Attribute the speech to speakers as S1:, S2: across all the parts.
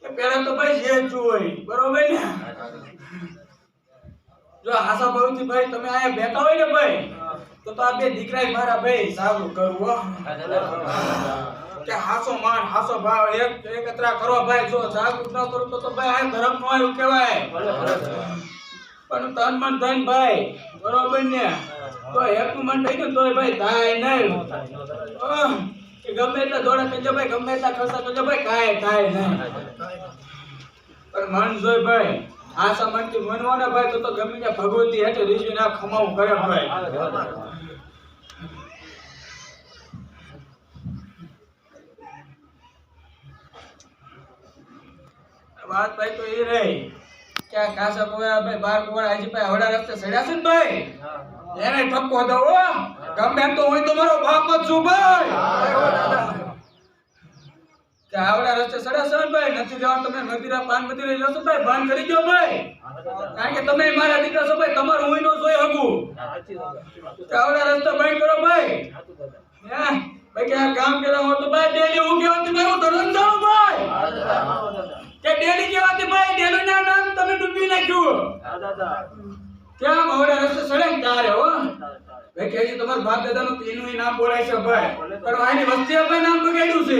S1: કે પેલા તો ભાઈ જે જોઈ બરોબર ને જો હાસા ભાવથી ભાઈ તમે આયા બેઠા હોય ને ભાઈ તો આ બે દીકરાય મારા ભાઈ સારું કરું હો કે હાસો માન હાસો ભાવ એકત્રા કરો ભાઈ જો જાગૃત ન કરું તો ભાઈ આ ધર્મ નો આવ્યું કહેવાય પણ તન મન ધન ભાઈ બરોબર ને તો એકનું મન થઈ ગયું તોય ભાઈ થાય નહીં કે ગમે એટલા દોડા કરજો ભાઈ ગમે એટલા ખર્ચા કરજો ભાઈ કાંઈ થાય નહીં પણ મન જોઈ ભાઈ આશા મનથી મનવાના ભાઈ તો ગમે ત્યાં ભગવતી હેઠે ઋષિ ના ખમાવું કરે ભાઈ વાત ભાઈ તો એ રહી કે કાસા કોયા ભાઈ બાર કોવા આજી ભાઈ હવડા રસ્તે સડ્યા છે ને ભાઈ એને ઠપકો દો ગમે તો હોય તો મારો બાપ જ છું ભાઈ કે આવડા રસ્તે સડ્યા છે ને ભાઈ નથી જવા તમે મદિરા પાન મદિરા લેશો ભાઈ ભાન કરી ગયો ભાઈ કારણ કે તમે મારા દીકરા છો ભાઈ તમારું હોય નો જોઈ હગું કે આવડા રસ્તે બંધ કરો ભાઈ હે ભાઈ કે આ કામ કેલા હો તો ભાઈ ડેલી હું કેવો તમે હું ધરન જાઉં ભાઈ કે ડેલી કેવાતી ભાઈ ડેલી ના નામ તમે ડૂબી નાખ્યું કેમ આવડા રસ્તે સડે ને તારે હો ભાઈ કે તમાર બાપ દાદાનું તેનું નામ બોલાય છે ભાઈ પણ આની વસ્તી ભાઈ નામ બગાડ્યું છે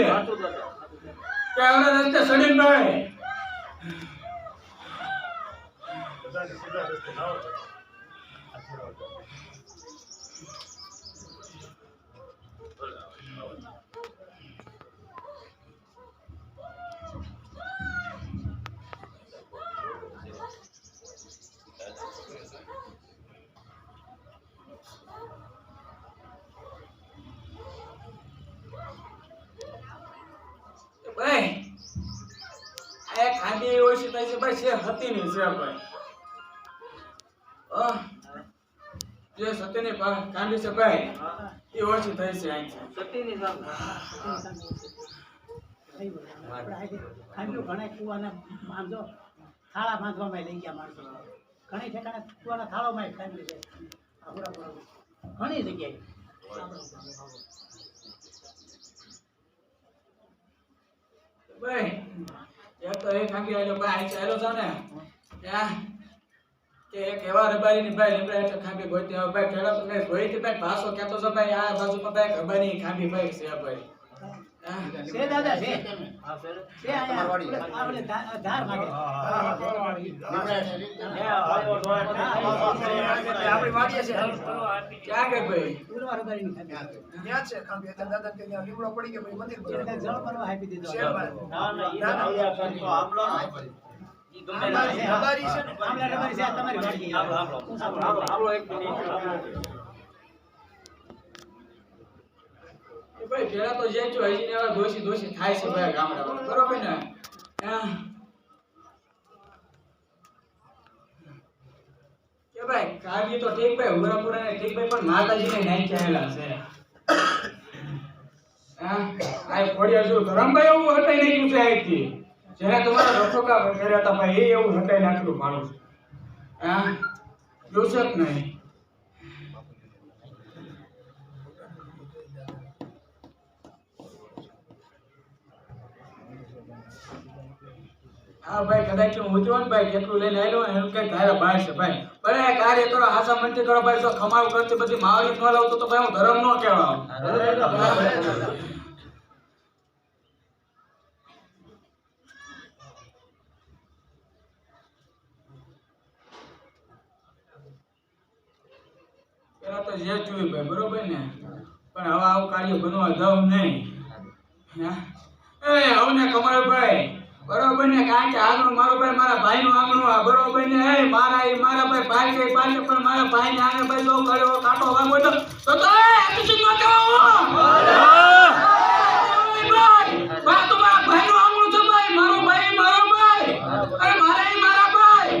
S1: કે આવડા રસ્તે સડે ભાઈ ભાઈ આ ખાંડી ઓછી થાય છે ભાઈ છે હતી ની છે ભાઈ જે સતીની ખાંડી છે ભાઈ એ ઓછી થઈ છે અહીં સતીની
S2: ખાંડ્યું ઘણા કુવાના બાંધો થાળા બાંધવામાં લઈ ગયા માણસો ઘણી ઠેકાણે કુવાના થાળોમાં ખાંડ્યું છે ઘણી જગ્યાએ
S1: ભાઈ એ તો એ ખાંડી આલો ભાઈ ચાલો છે ને ત્યાં કે એક એવા રબારીની ભાઈ લીમડા એટલે ખાંડી ગોતી આવે ભાઈ ખેડો તમે ગોઈતી ભાઈ ભાષો કહેતો છે ભાઈ આ બાજુમાં ભાઈ રબારીની ખાંડી ભાઈ છે ભાઈ
S2: છે દાદા છે છે આયા આપણે ધાર માંગે
S1: આપણી વાડીએ છે ક્યાં ગઈ ભાઈ
S2: પૂર્વ રબારીની ખાંડી
S3: ત્યાં છે ખાંડી એટલે દાદા કે ત્યાં લીમડો પડી ગયો પછી મંદિર પર
S2: જળ પરવા આપી દીધો
S3: ના ના રબારી છે ને
S2: આમલા રબારી છે તમારી વાડી
S1: આપણો એક ભાઈ પેલા તો જે છો હજી એવા દોષી થાય છે ભાઈ ગામડામાં બરોબર ને કે ભાઈ કાવી તો ઠીક ભાઈ ઉગરાપુરા ને ઠીક ભાઈ પણ માતાજીને નાઈ ચાહેલા છે આ ખોડિયા જો ધરમભાઈ એવું હટાઈ નાખ્યું છે અહીંથી જેને તમારા રખોકા કર્યા હતા ભાઈ એ એવું હટાઈ નાખ્યું માણસ જોશે જ નહીં હા ભાઈ કદાચ હું ઉતરો ને ભાઈ કેટલું લઈને આવ્યો એનું કઈ તારા બહાર છે ભાઈ પણ એ કાર્ય કરો હાસા મનથી કરો ભાઈ જો ખમાવ કરતી બધી માવડી ન લાવતો તો ભાઈ હું ધર્મ નો કહેવાઉં પેલા તો જે જોયું ભાઈ બરોબર ને પણ હવે આવું કાર્ય બનવા દઉં નહીં એ હવે ને કમળ ભાઈ બરોબર ને કારણ કે આગળ મારો ભાઈ મારા ભાઈ નું આંગણું આ બરોબર ને એ મારા ભાઈ ભાઈ છે પાછળ પણ મારા ભાઈ ને આને ભાઈ જો કર્યો કાટો વાગો તો એપિસોડ માં કહેવો ભાઈ બા તો મારા ભાઈ નું આંગણું છે ભાઈ મારો ભાઈ અરે મારા ભાઈ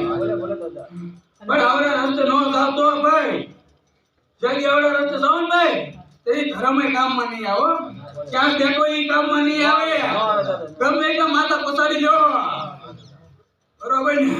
S1: પણ આવડે રસ્તે નો જાતો ભાઈ જલ્દી આવડે રસ્તે જાવ ને ભાઈ તેરી ધર્મ કામમાં નહીં આવો ક્યાં દેખો એ કામમાં નહીં આવે ગમે એટલા માથા પસાડી લો બરોબર ને